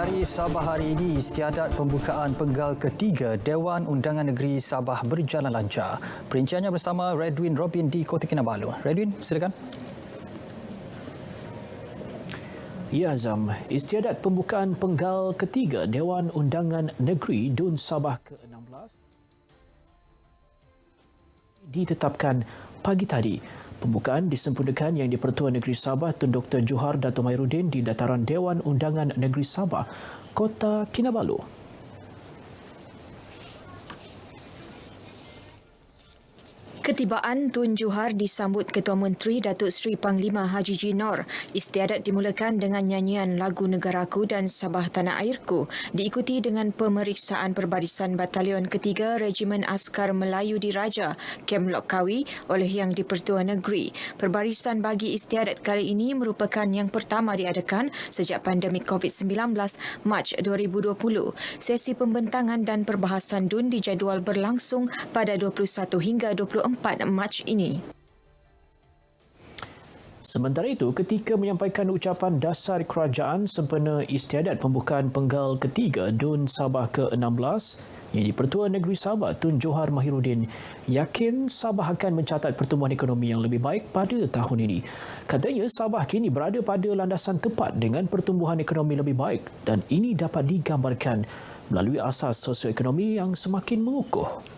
Dari Sabah hari ini, istiadat pembukaan penggal ketiga Dewan Undangan Negeri Sabah berjalan lancar. Perinciannya bersama Redwin Robin di Kota Kinabalu. Redwin, silakan. Ya Azam, istiadat pembukaan penggal ketiga Dewan Undangan Negeri DUN Sabah ke-16 ditetapkan pagi tadi. Pembukaan disempurnakan yang di-Pertua Negeri Sabah Tun Dr. Johar Dato' Mahiruddin di dataran Dewan Undangan Negeri Sabah, Kota Kinabalu. Ketibaan Tun Johar disambut Ketua Menteri Datuk Seri Panglima Haji G. Nor. Istiadat dimulakan dengan nyanyian lagu Negaraku dan Sabah Tanah Airku, diikuti dengan pemeriksaan perbarisan Batalion Ketiga Regimen Askar Melayu Diraja, Kem Lok Kawi oleh Yang di-Pertua Negeri. Perbarisan bagi istiadat kali ini merupakan yang pertama diadakan sejak pandemik COVID-19 Mac 2020. Sesi pembentangan dan perbahasan DUN dijadual berlangsung pada 21 hingga 24 Mac ini. Sementara itu, ketika menyampaikan ucapan dasar kerajaan sempena istiadat pembukaan penggal ketiga DUN Sabah ke-16, yang di-Pertua Negeri Sabah Tun Johar Mahiruddin yakin Sabah akan mencatat pertumbuhan ekonomi yang lebih baik pada tahun ini. Katanya Sabah kini berada pada landasan tepat dengan pertumbuhan ekonomi lebih baik dan ini dapat digambarkan melalui asas sosioekonomi yang semakin mengukuh.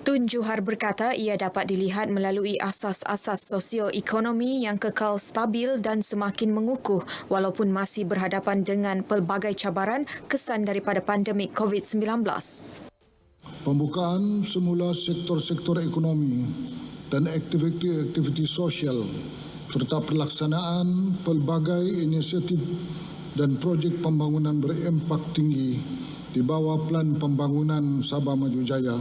Tun Johar berkata ia dapat dilihat melalui asas-asas sosioekonomi yang kekal stabil dan semakin mengukuh walaupun masih berhadapan dengan pelbagai cabaran kesan daripada pandemik COVID-19. Pembukaan semula sektor-sektor ekonomi dan aktiviti-aktiviti sosial serta pelaksanaan pelbagai inisiatif dan projek pembangunan berimpak tinggi di bawah Plan Pembangunan Sabah Maju Jaya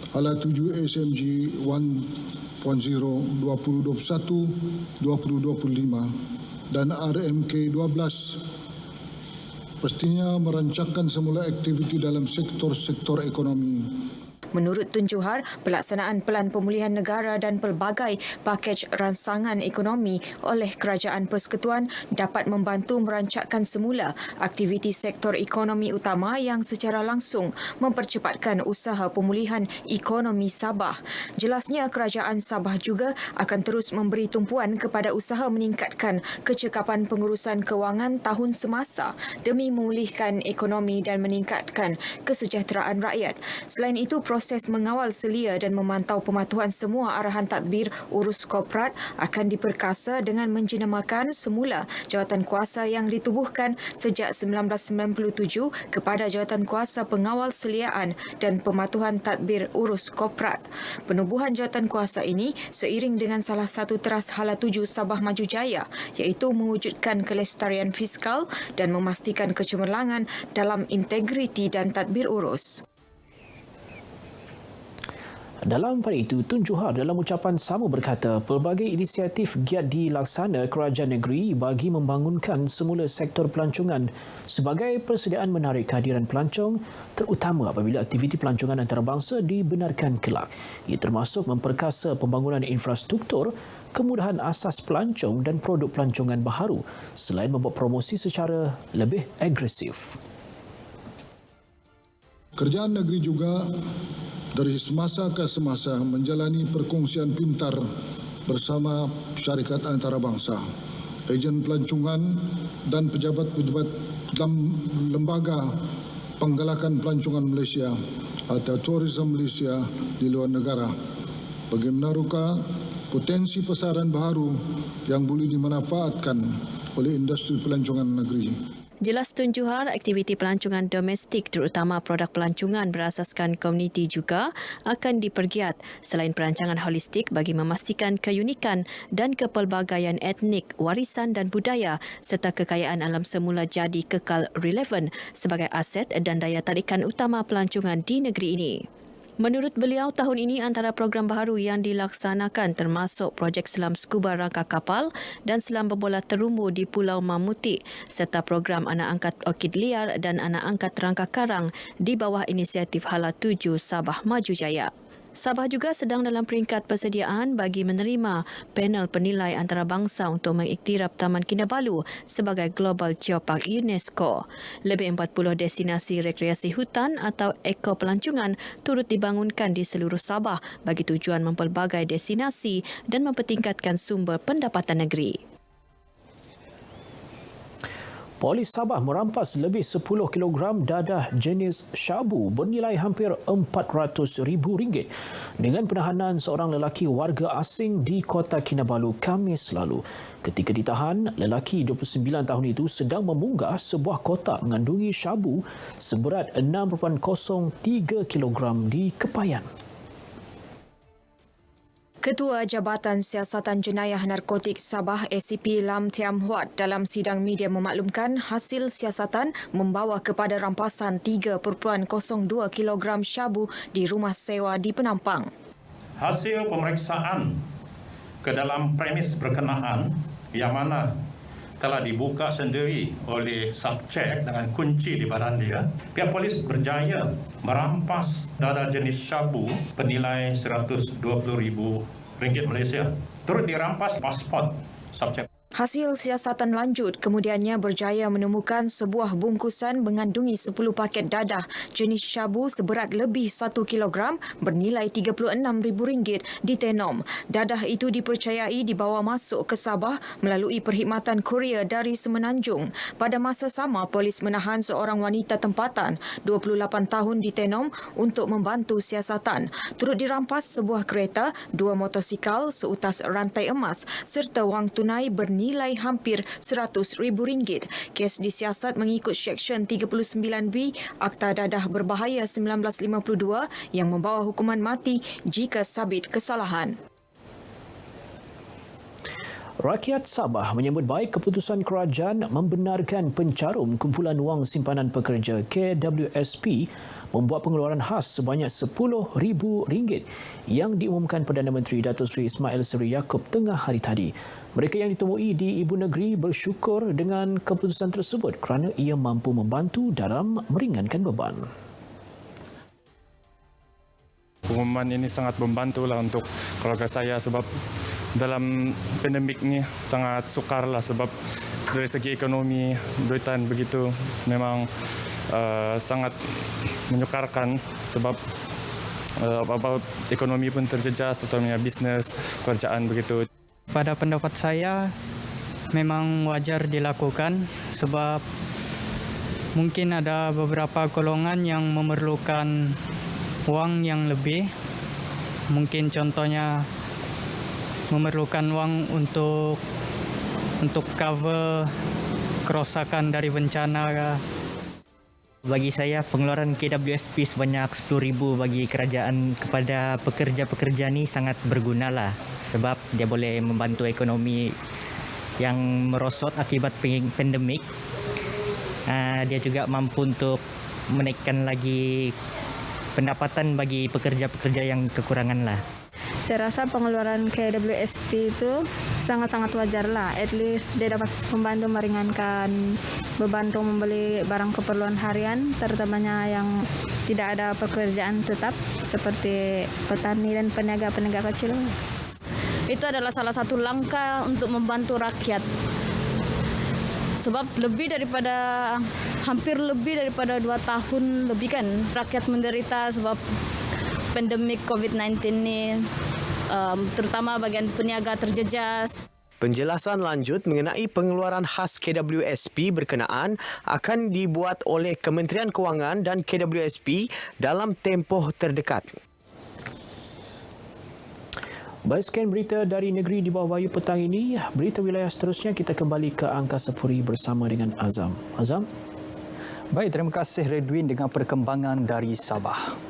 ala 7 SMG 1.0 2021-2025 dan RMK 12 pastinya merancangkan semula aktiviti dalam sektor-sektor ekonomi. Menurut Tun Johar, pelaksanaan Pelan Pemulihan Negara dan pelbagai pakej ransangan ekonomi oleh Kerajaan Persekutuan dapat membantu merancangkan semula aktiviti sektor ekonomi utama yang secara langsung mempercepatkan usaha pemulihan ekonomi Sabah. Jelasnya, Kerajaan Sabah juga akan terus memberi tumpuan kepada usaha meningkatkan kecekapan pengurusan kewangan tahun semasa demi memulihkan ekonomi dan meningkatkan kesejahteraan rakyat. Selain itu, proses mengawal selia dan memantau pematuhan semua arahan tadbir urus korporat akan diperkasa dengan menjenamakan semula jawatankuasa yang ditubuhkan sejak 1997 kepada Jawatankuasa Pengawal Seliaan dan Pematuhan Tadbir Urus Korporat. Penubuhan jawatankuasa ini seiring dengan salah satu teras Hala 7 Sabah Maju Jaya, iaitu mewujudkan kelestarian fiskal dan memastikan kecemerlangan dalam integriti dan tadbir urus. Dalam pada itu, Tun Johar dalam ucapan sama berkata pelbagai inisiatif giat dilaksana kerajaan negeri bagi membangunkan semula sektor pelancongan sebagai persediaan menarik kehadiran pelancong terutama apabila aktiviti pelancongan antarabangsa dibenarkan kelak. Ia termasuk memperkasa pembangunan infrastruktur, kemudahan asas pelancong dan produk pelancongan baharu selain membuat promosi secara lebih agresif. Kerajaan negeri juga dari semasa ke semasa menjalani perkongsian pintar bersama syarikat antarabangsa, ejen pelancongan dan pejabat-pejabat dalam lembaga penggalakan pelancongan Malaysia atau Tourism Malaysia di luar negara bagi menaruhkan potensi pasaran baharu yang boleh dimanfaatkan oleh industri pelancongan negeri. Jelas Tun Johar, aktiviti pelancongan domestik terutama produk pelancongan berasaskan komuniti juga akan dipergiat selain perancangan holistik bagi memastikan keunikan dan kepelbagaian etnik, warisan dan budaya serta kekayaan alam semula jadi kekal relevan sebagai aset dan daya tarikan utama pelancongan di negeri ini. Menurut beliau, tahun ini antara program baharu yang dilaksanakan termasuk projek selam skuba rangka kapal dan selam berbola terumbu di Pulau Mamuti serta program anak angkat orkid liar dan anak angkat rangka karang di bawah inisiatif Hala 7 Sabah Maju Jaya. Sabah juga sedang dalam peringkat persediaan bagi menerima panel penilai antarabangsa untuk mengiktiraf Taman Kinabalu sebagai Global Geopark UNESCO. Lebih 40 destinasi rekreasi hutan atau ekopelancongan turut dibangunkan di seluruh Sabah bagi tujuan mempelbagai destinasi dan mempertingkatkan sumber pendapatan negeri. Polis Sabah merampas lebih 10 kg dadah jenis syabu bernilai hampir RM400,000 dengan penahanan seorang lelaki warga asing di Kota Kinabalu Khamis lalu. Ketika ditahan, lelaki 29 tahun itu sedang memunggah sebuah kotak mengandungi syabu seberat 6.03 kg di Kepayan. Ketua Jabatan Siasatan Jenayah Narkotik Sabah ACP Lam Tiam Huat dalam sidang media memaklumkan hasil siasatan membawa kepada rampasan 3.02 kilogram syabu di rumah sewa di Penampang. Hasil pemeriksaan ke dalam premis berkenaan yang mana telah dibuka sendiri oleh subcek dengan kunci di badan dia, pihak polis berjaya merampas dadah jenis syabu bernilai RM120,000 Malaysia. Turut dirampas pasport subcek. Hasil siasatan lanjut kemudiannya berjaya menemukan sebuah bungkusan mengandungi 10 paket dadah jenis syabu seberat lebih 1 kilogram bernilai RM36,000 di Tenom. Dadah itu dipercayai dibawa masuk ke Sabah melalui perkhidmatan kurier dari Semenanjung. Pada masa sama, polis menahan seorang wanita tempatan 28 tahun di Tenom untuk membantu siasatan. Turut dirampas sebuah kereta, 2 motosikal, seutas rantai emas serta wang tunai bernilai hampir RM100,000. Kes disiasat mengikut Seksyen 39B Akta Dadah Berbahaya 1952 yang membawa hukuman mati jika sabit kesalahan. Rakyat Sabah menyambut baik keputusan kerajaan membenarkan pencarum kumpulan wang simpanan pekerja KWSP membuat pengeluaran khas sebanyak RM10,000 yang diumumkan Perdana Menteri Datuk Seri Ismail Sabri Yaakob tengah hari tadi. Mereka yang ditemui di Ibu Negeri bersyukur dengan keputusan tersebut kerana ia mampu membantu dalam meringankan beban. Pengumuman ini sangat membantulah untuk keluarga saya sebab dalam pandemik ni sangat sukarlah sebab dari segi ekonomi duitan begitu memang sangat menyukarkan sebab apa ekonomi pun terjejas, terutamanya bisnes, pekerjaan begitu. Pada pendapat saya memang wajar dilakukan sebab mungkin ada beberapa golongan yang memerlukan wang yang lebih. Mungkin contohnya memerlukan wang untuk cover kerosakan dari bencana. Bagi saya, pengeluaran KWSP sebanyak RM10,000 bagi kerajaan kepada pekerja-pekerja ni sangat bergunalah sebab dia boleh membantu ekonomi yang merosot akibat pandemik. Dia juga mampu untuk menaikkan lagi pendapatan bagi pekerja-pekerja yang kekurangan lah. Saya rasa pengeluaran KWSP itu sangat-sangat wajar lah. At least dia dapat membantu meringankan beban untuk membeli barang keperluan harian, terutamanya yang tidak ada pekerjaan tetap seperti petani dan peniaga-peniaga kecil. Itu adalah salah satu langkah untuk membantu rakyat. Sebab hampir lebih daripada 2 tahun lebih kan rakyat menderita sebab pandemik COVID-19 ni, terutama bagian peniaga terjejas. Penjelasan lanjut mengenai pengeluaran khas KWSP berkenaan akan dibuat oleh Kementerian Kewangan dan KWSP dalam tempoh terdekat. Baik, sekian berita dari negeri di bawah wayu petang ini. Berita wilayah seterusnya kita kembali ke Angkasa Puri bersama dengan Azam. Azam? Baik, terima kasih Redwin dengan perkembangan dari Sabah.